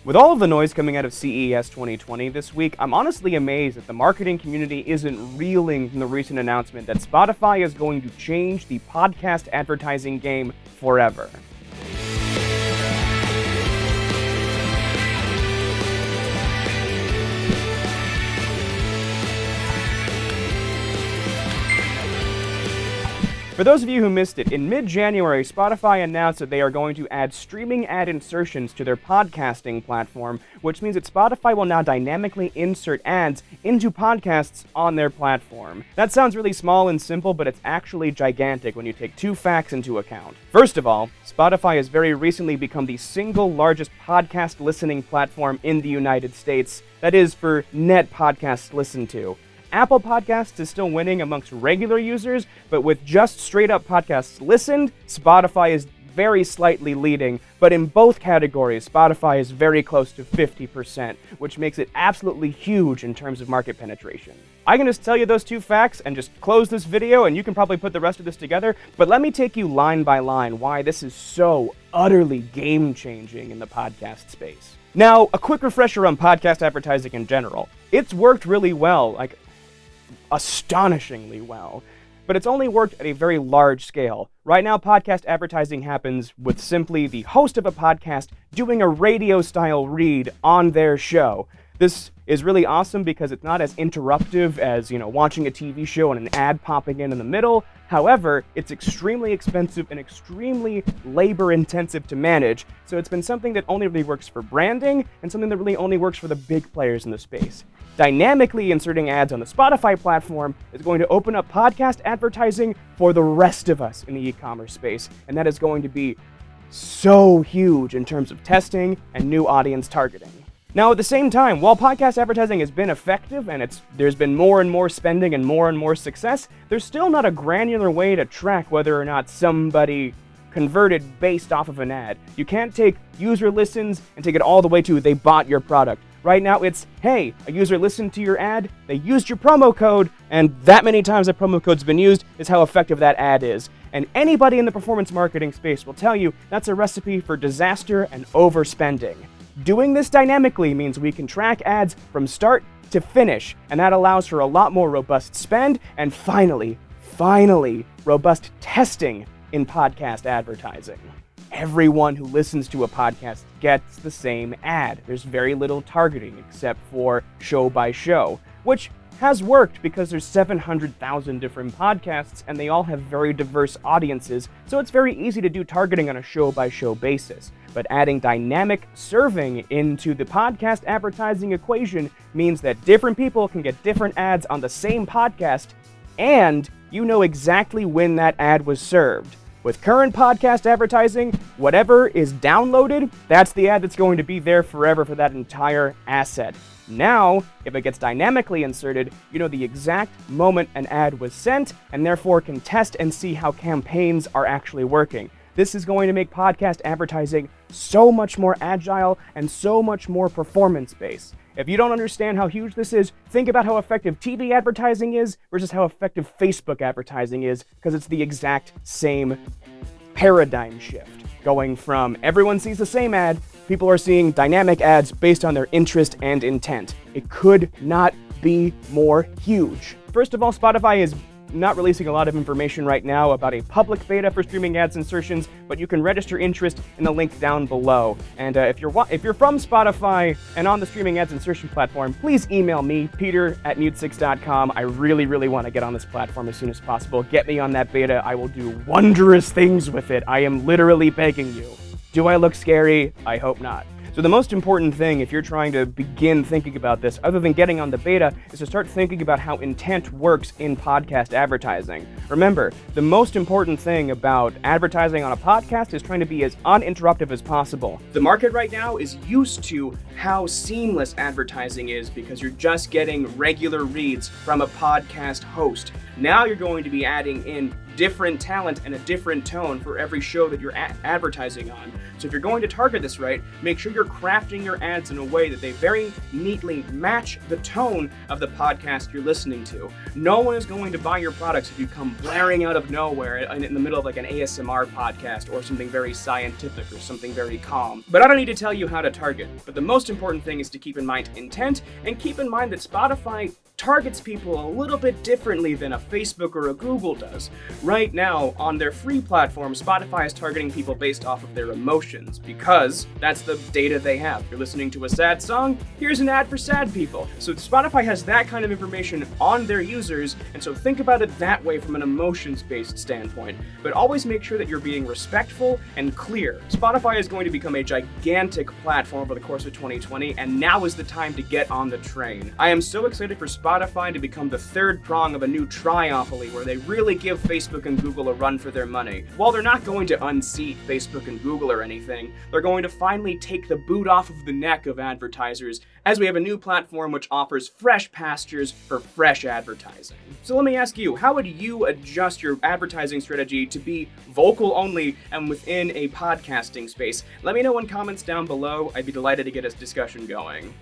With all of the noise coming out of CES 2020 this week, I'm honestly amazed that the marketing community isn't reeling from the recent announcement that Spotify is going to change the podcast advertising game forever. For those of you who missed it, in mid-January, Spotify announced that they are going to add streaming ad insertions to their podcasting platform, which means that Spotify will now dynamically insert ads into podcasts on their platform. That sounds really small and simple, but it's actually gigantic when you take two facts into account. First of all, Spotify has very recently become the single largest podcast listening platform in the United States. That is, for net podcasts listened to. Apple Podcasts is still winning amongst regular users, but with just straight-up podcasts listened, Spotify is very slightly leading, but in both categories, Spotify is very close to 50%, which makes it absolutely huge in terms of market penetration. I can just tell you those two facts and just close this video, and you can probably put the rest of this together, but let me take you line by line why this is so utterly game-changing in the podcast space. Now, a quick refresher on podcast advertising in general. It's worked really well, astonishingly well, but it's only worked at a very large scale. Right now, podcast advertising happens with simply the host of a podcast doing a radio-style read on their show. This is really awesome because it's not as interruptive as, watching a TV show and an ad popping in the middle. However, it's extremely expensive and extremely labor-intensive to manage, so it's been something that only really works for branding and something that really only works for the big players in the space. Dynamically inserting ads on the Spotify platform is going to open up podcast advertising for the rest of us in the e-commerce space, and that is going to be so huge in terms of testing and new audience targeting. Now, at the same time, while podcast advertising has been effective and there's been more and more spending and more success, there's still not a granular way to track whether or not somebody converted based off of an ad. You can't take user listens and take it all the way to they bought your product. Right now it's, hey, a user listened to your ad, they used your promo code, and that many times that promo code's been used is how effective that ad is. And anybody in the performance marketing space will tell you that's a recipe for disaster and overspending. Doing this dynamically means we can track ads from start to finish, and that allows for a lot more robust spend and finally, robust testing in podcast advertising. Everyone who listens to a podcast gets the same ad. There's very little targeting except for show by show, which has worked because there's 700,000 different podcasts and they all have very diverse audiences, so it's very easy to do targeting on a show by show basis. But adding dynamic serving into the podcast advertising equation means that different people can get different ads on the same podcast, and you know exactly when that ad was served. With current podcast advertising, whatever is downloaded, that's the ad that's going to be there forever for that entire asset. Now, if it gets dynamically inserted, you know the exact moment an ad was sent, and therefore can test and see how campaigns are actually working. This is going to make podcast advertising so much more agile and so much more performance-based. If you don't understand how huge this is, think about how effective TV advertising is versus how effective Facebook advertising is, because it's the exact same paradigm shift. Going from everyone sees the same ad, people are seeing dynamic ads based on their interest and intent. It could not be more huge. First of all, Spotify is not releasing a lot of information right now about a public beta for streaming ads insertions, but you can register interest in the link down below. And if you're from Spotify and on the streaming ads insertion platform, please email me, peter@MuteSix.com. I really want to get on this platform as soon as possible. Get me on that beta. I will do wondrous things with it. I am literally begging you. Do I look scary? I hope not. So the most important thing, if you're trying to begin thinking about this, other than getting on the beta, is to start thinking about how intent works in podcast advertising. Remember, the most important thing about advertising on a podcast is trying to be as uninterruptive as possible. The market right now is used to how seamless advertising is because you're just getting regular reads from a podcast host. Now you're going to be adding in different talent and a different tone for every show that you're advertising on. So if you're going to target this right, make sure you're crafting your ads in a way that they very neatly match the tone of the podcast you're listening to. No one is going to buy your products if you come blaring out of nowhere in the middle of like an ASMR podcast or something very scientific or something very calm. But I don't need to tell you how to target. But the most important thing is to keep in mind intent, and keep in mind that Spotify targets people a little bit differently than a Facebook or a Google does. Right now, on their free platform, Spotify is targeting people based off of their emotions, because that's the data they have. If you're listening to a sad song, here's an ad for sad people. So Spotify has that kind of information on their users, and so think about it that way from an emotions-based standpoint. But always make sure that you're being respectful and clear. Spotify is going to become a gigantic platform over the course of 2020, and now is the time to get on the train. I am so excited for Spotify to become the third prong of a new triopoly where they really give Facebook and Google a run for their money. While they're not going to unseat Facebook and Google or anything, they're going to finally take the boot off of the neck of advertisers as we have a new platform which offers fresh pastures for fresh advertising. So let me ask you, how would you adjust your advertising strategy to be vocal only and within a podcasting space? Let me know in comments down below. I'd be delighted to get a discussion going.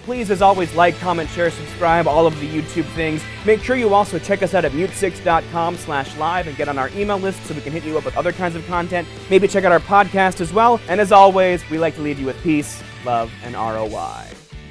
Please, as always, like, comment, share, subscribe, all of the YouTube things. Make sure you also check us out at MuteSix.com/live and get on our email list so we can hit you up with other kinds of content. Maybe check out our podcast as well. And as always, we like to leave you with peace, love, and ROI.